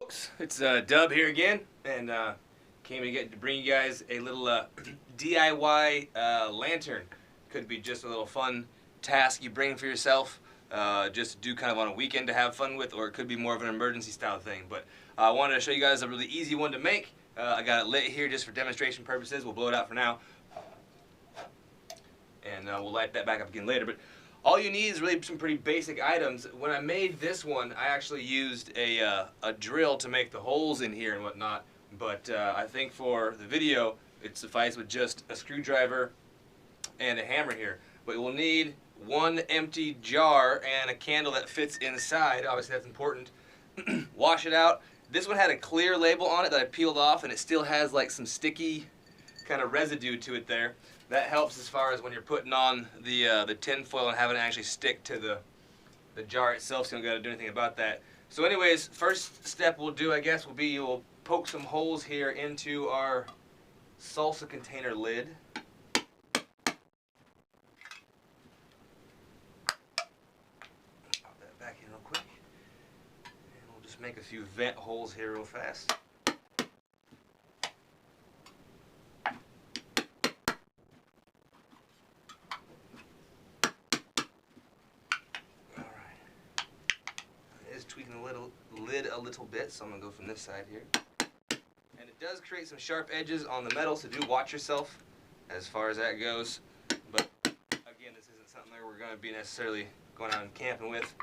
folks, it's Dub here again, and came to bring you guys a little DIY lantern. Could be just a little fun task you bring for yourself, just to do kind of on a weekend to have fun with, or it could be more of an emergency style thing. But I wanted to show you guys a really easy one to make. I got it lit here just for demonstration purposes. We'll blow it out for now, and we'll light that back up again later. But all you need is really some pretty basic items. When I made this one, I actually used a drill to make the holes in here and whatnot. But I think for the video, it suffices with just a screwdriver and a hammer here. But we'll need one empty jar and a candle that fits inside. Obviously, that's important. Wash it out. This one had a clear label on it that I peeled off, and it still has like some sticky kind of residue to it there. That helps as far as when you're putting on the tin foil and having it actually stick to the jar itself, so you don't got to do anything about that. So anyways, first step we'll do, I guess, will be we'll poke some holes here into our salsa container lid. Pop that back in real quick. And we'll just make a few vent holes here real fast. Tweaking the lid a little bit, so I'm going to go from this side here. And it does create some sharp edges on the metal, so do watch yourself as far as that goes. But again, this isn't something that we're going to be necessarily going out and camping with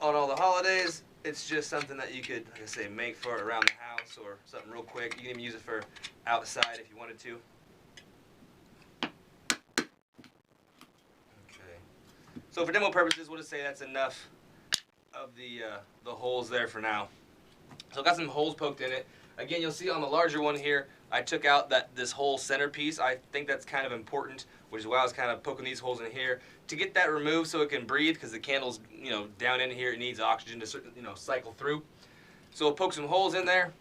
on all the holidays. It's just something that you could, like I say, make for around the house or something real quick. You can even use it for outside if you wanted to. Okay. So for demo purposes, we'll just say that's enough of the holes there for now. So I've got some holes poked in it. Again, you'll see on the larger one here, I took out this whole centerpiece. I think that's kind of important, which is why I was kind of poking these holes in here to get that removed so it can breathe, because the candle's down in here. It needs oxygen to cycle through. So we'll poke some holes in there.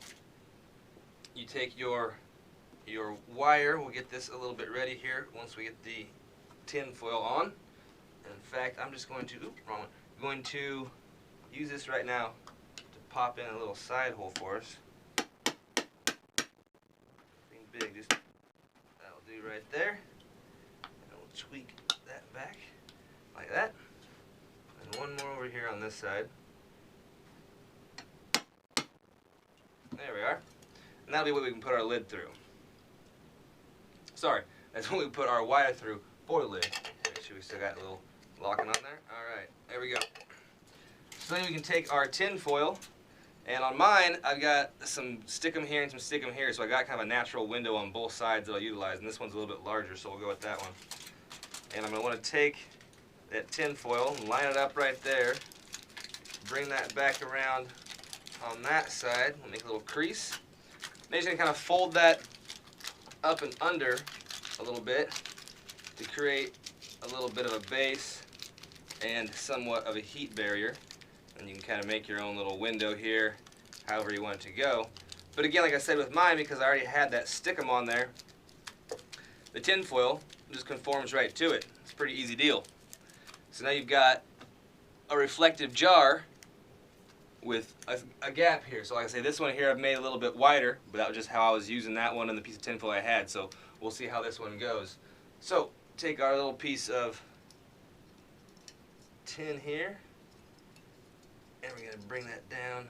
You take your wire. We'll get this a little bit ready here once we get the tin foil on. And in fact, I'm just going to use this right now to pop in a little side hole for us. Being big, just that'll do right there. And we'll tweak that back like that. And one more over here on this side. There we are. And that'll be what we can put our lid through. Sorry, that's what we put our wire through for the lid. Make sure we still got a little locking on there. Alright, there we go. So then we can take our tin foil, and on mine I've got some stickum here and some stickum here, so I got kind of a natural window on both sides that I'll utilize, and this one's a little bit larger, so we'll go with that one. And I'm going to want to take that tin foil and line it up right there, bring that back around on that side, we'll make a little crease. Then you're just going to kind of fold that up and under a little bit to create a little bit of a base and somewhat of a heat barrier. And you can kind of make your own little window here, however you want it to go. But again, like I said with mine, because I already had that stickum on there, the tin foil just conforms right to it. It's a pretty easy deal. So now you've got a reflective jar with a gap here. So like I say, this one here I've made a little bit wider, but that was just how I was using that one and the piece of tin foil I had. So we'll see how this one goes. So take our little piece of tin here, and we're going to bring that down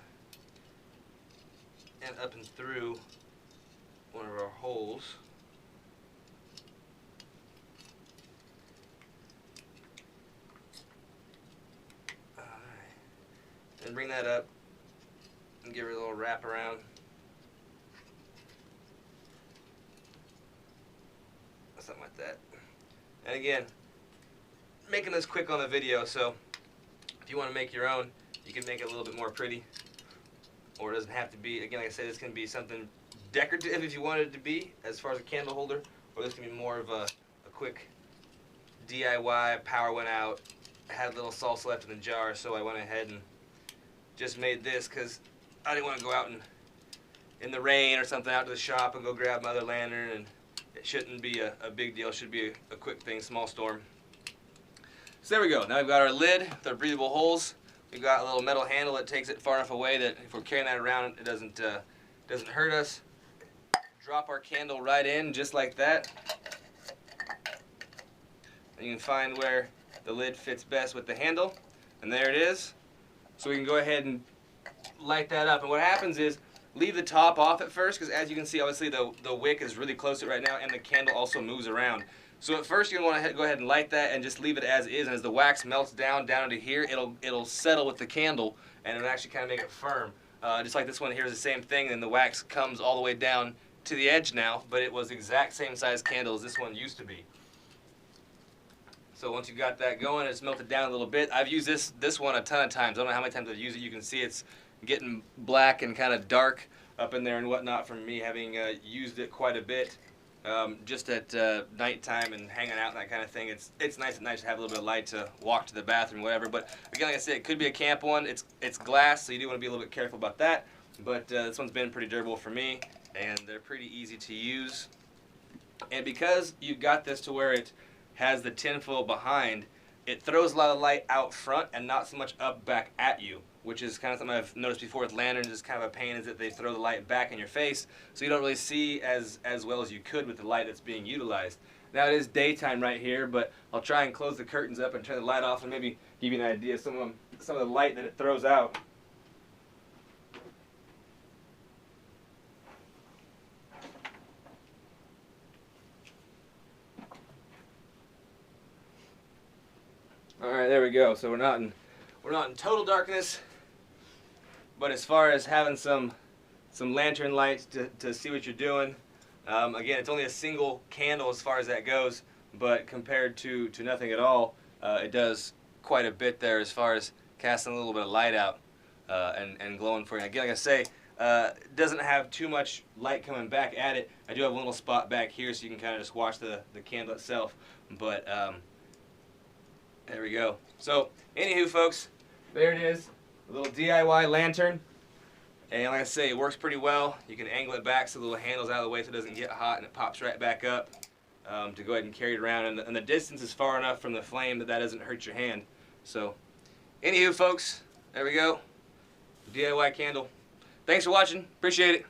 and up and through one of our holes. Alright. Then bring that up and give her a little wrap around. Something like that. And again, making this quick on the video, so if you want to make your own, you can make it a little bit more pretty, or it doesn't have to be. Again, like I said, this can be something decorative if you want it to be, as far as a candle holder, or this can be more of a quick DIY. Power went out, I had a little salsa left in the jar, so I went ahead and just made this because I didn't want to go out in the rain or something out to the shop and go grab my other lantern, and it shouldn't be a big deal. It should be a quick thing, small storm. So there we go. Now we've got our lid with our breathable holes. We've got a little metal handle that takes it far enough away that if we're carrying that around, it doesn't hurt us. Drop our candle right in just like that. And you can find where the lid fits best with the handle. And there it is. So we can go ahead and light that up. And what happens is, leave the top off at first, because as you can see, obviously the wick is really close to it right now, and the candle also moves around. So at first you're going to want to go ahead and light that and just leave it as is, and as the wax melts down into here, it'll settle with the candle, and it'll actually kind of make it firm. Just like this one here is the same thing, and the wax comes all the way down to the edge now, but it was the exact same size candle as this one used to be. So once you got that going, it's melted down a little bit. I've used this one a ton of times. I don't know how many times I've used it. You can see it's getting black and kind of dark up in there and whatnot from me having used it quite a bit. Just at nighttime and hanging out and that kind of thing. It's nice to have a little bit of light to walk to the bathroom, whatever. But again, like I said, it could be a camp one. It's glass, so you do want to be a little bit careful about that. But this one's been pretty durable for me, and they're pretty easy to use. And because you've got this to where it has the tinfoil behind, it throws a lot of light out front and not so much up back at you, which is kind of something I've noticed before with lanterns. Is kind of a pain, is that they throw the light back in your face, so you don't really see as well as you could with the light that's being utilized. Now it is daytime right here, but I'll try and close the curtains up and turn the light off and maybe give you an idea of some of the light that it throws out. All right, there we go. So we're not in total darkness, but as far as having some lantern lights to see what you're doing, again, it's only a single candle as far as that goes, but compared to nothing at all, it does quite a bit there as far as casting a little bit of light out and glowing for you. Again, like I say, it doesn't have too much light coming back at it. I do have a little spot back here so you can kind of just watch the candle itself, but there we go. So, anywho, folks, there it is, a little DIY lantern. And like I say, it works pretty well. You can angle it back so the little handle's out of the way so it doesn't get hot, and it pops right back up to go ahead and carry it around. And the distance is far enough from the flame that doesn't hurt your hand. So, anywho, folks, there we go. DIY candle. Thanks for watching. Appreciate it.